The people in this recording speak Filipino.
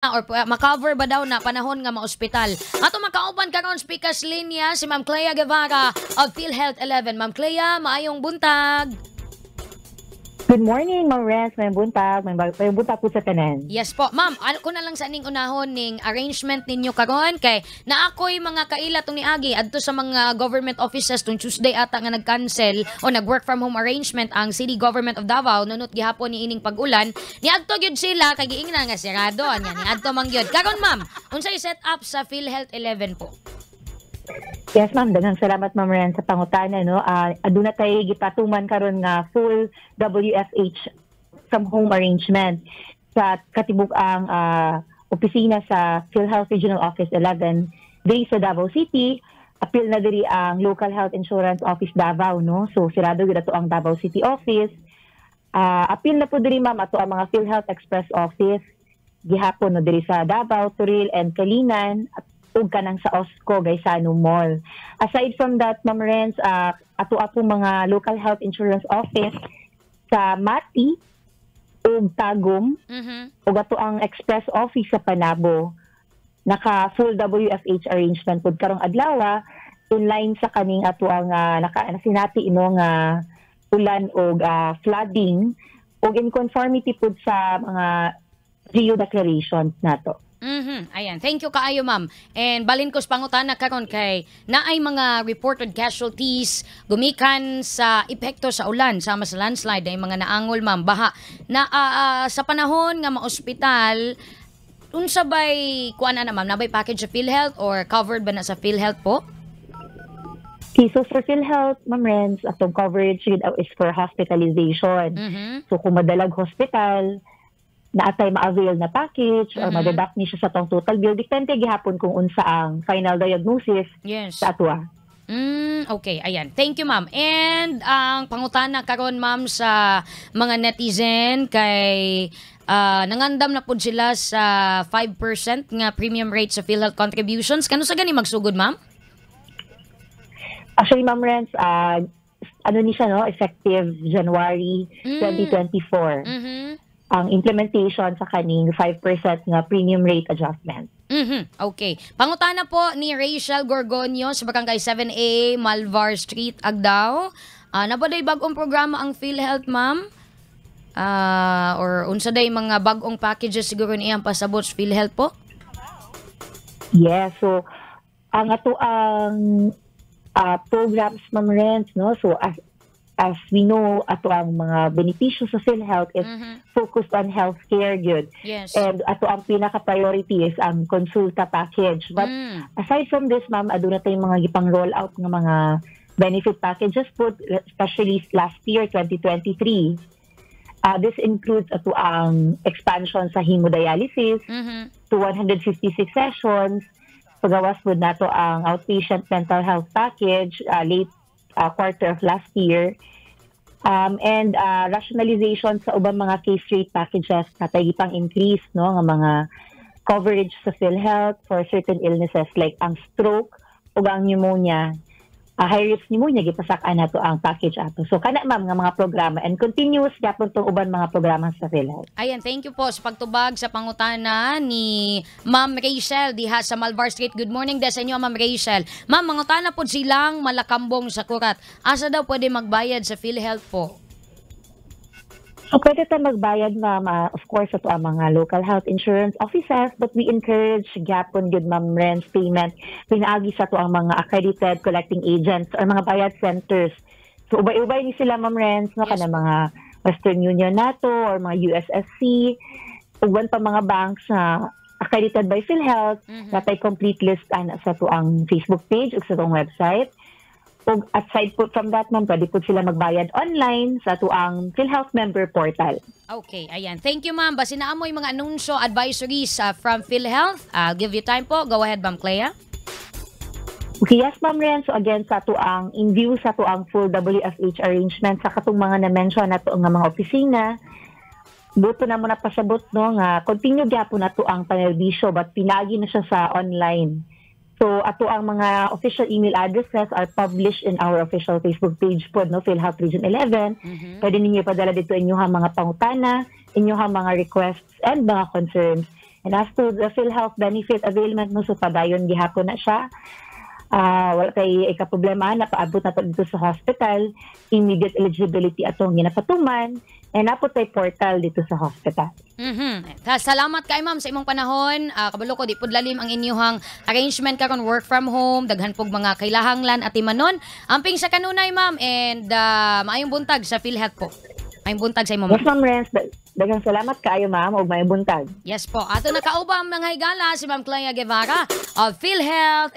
or makover ba daw na panahon nga ma-ospital. Ato makauban karon speakers linya si Ma'am Clea Guevara of PhilHealth 11. Ma'am Clea, maayong buntag. Good morning, Ma'am Renz. May buntag. May buntag po sa tanan. Yes po. Ma'am, ko na lang sa aning unahon ning arrangement ninyo karon kay na ako'y mga kaila tong niagi adto sa mga government offices tong Tuesday ata nga nag-cancel o nag-work from home arrangement ang City Government of Davao nunot gihapon ni ining pag-ulan. Niadto gyud sila kay giingnan nga sirado anya niadto man gyud. Karon ma'am, unsay set up sa PhilHealth 11 po? Yes, ma'am. Daghang salamat, Ma'am Ren, sa pangutana. No? Aduna tayo gipatuman karon nga full WFH from home arrangement sa katibuk ang opisina sa PhilHealth Regional Office 11 diri sa Davao City. Apil na diri ang Local Health Insurance Office Davao. No? So, sirado gid ato ang Davao City Office. Apil na po diri, ma'am, ato ang mga PhilHealth Express Office gihapon no, diri sa Davao, Turil, and Kalinan at ug kanang sa Osco Gaisano Mall. Aside from that, Ma'am Renz, ato mga local health insurance office sa Mati ug Tagum ug ato ang express office sa Panabo naka full WFH arrangement pud karong adlaw in line sa kaning ato ang nasinati nga ulan ug flooding ug in conformity pud sa mga geo declarations nato. Ayan. Thank you kaayo, ma'am. And balin ko sa pangutana karon kay naay mga reported casualties gumikan sa epekto sa ulan sama sa landslide ay mga naangol, ma'am. Baha na sa panahon nga ma-ospital unsa bay kuan na, ma'am? Nabay package sa PhilHealth or covered ba na sa PhilHealth po? Okay, so for PhilHealth, Ma'am Renz, atong coverage is for hospitalization. So kung madalag hospital, naatay ma-avail na package or ma-deduct ni siya sa tong total bill. Depende gihapon kung unsa ang final diagnosis sa atua. Okay, ayan. Thank you, ma'am. And ang pangutana karon, ma'am, sa mga netizen kay nangandam na pud sila sa 5% nga premium rate sa PhilHealth contributions. Kano sa gani magsugod, ma'am? Actually, Ma'am Renz, ano ni siya, no? Effective January 2024. Ang implementation sa kaning 5% nga premium rate adjustment. Okay. Pangutana po ni Rachel Gorgonio sa Barangay 7A, Malvar Street, Agdao. Nabaday bagong programa ang PhilHealth, ma'am? Or unsa day mga bagong packages siguro niyang pasabot sa PhilHealth po? Yes. So, ang ato ang programs, Ma'am Renz, no? So, as we know, ato ang mga benepisyo sa PhilHealth is focused on healthcare good. Yes. And ato ang pinaka-priority is ang konsulta package. But aside from this, ma'am, aduna tayong mga gipang roll out ng mga benefit packages po, especially last year, 2023. This includes ato ang expansion sa hemodialysis to 156 sessions. Pagawas po nato ang outpatient mental health package late quarter of last year. And rationalization sa ubang mga case rate packages na tayo pang increase, no, ng mga coverage sa PhilHealth for certain illnesses like ang stroke o ang pneumonia. High risk pneumonia, gipasakaan na to ang package ato. So, kana, ma'am, nga mga programa and continuous yapon tong uban mga programa sa PhilHealth. Ayan, thank you po sa pagtubag sa pangutana ni Ma'am Rachel diha sa Malvar Street. Good morning din sa inyo, Ma'am Rachel. Ma'am, mangutana po silang malakambong sa kurat. Asa daw pwede magbayad sa PhilHealth po? So, pwede tayo magbayad, ma'am, of course, ito ang mga local health insurance offices, but we encourage gapon good, Ma'am Renz, payment. Pinaagi sa ito ang mga accredited collecting agents or mga bayad centers. So, ubay-ubay ni sila, Ma'am Renz, no, kana mga Western Union nato or mga USSC, uban pa mga banks na accredited by PhilHealth, na tayo complete list sa ito ang Facebook page o sa itong website. O aside po from that, ma'am, pwede po sila magbayad online sa tuang PhilHealth member portal. Okay, ayan. Thank you, ma'am. Basi na amoy mga anunsyo, advisories from PhilHealth. I'll give you time po. Go ahead, Ma'am Clea. Okay, yes, Ma'am Ren. So again, sa tuang in view sa tuang full WFH arrangement sa katong mga na-mention na tuang mga opisina, buto na muna pasabot, no, nga continue gyapon na tuang panerbisyo but pinagi na siya sa online. So, ato ang mga official email addresses are published in our official Facebook page po, no, PhilHealth Region 11. Pwede ninyo ipadala dito inyong mga pangutana, inyong mga requests and mga concerns. And as to the PhilHealth benefit availment mo, so padayon gihapon na siya. Wala kay ikaproblema na paabot na to dito sa hospital, immediate eligibility atong ginapatuman, and napot tay portal dito sa hospital. Salamat kay ma'am sa imong panahon. Kabalo ko di pud lalim ang inyong arrangement karon work from home, daghan pog mga kailahanglan at imanon. Amping sa kanunay ma'am, and maayong buntag sa PhilHealth po. Maayong buntag sa imong Yes, Ma'am Renz. Daghang salamat kaayo, ma'am, ug may buntag. Yes po. Ato nakauba ang mga higala si Ma'am Clea Guevara of PhilHealth.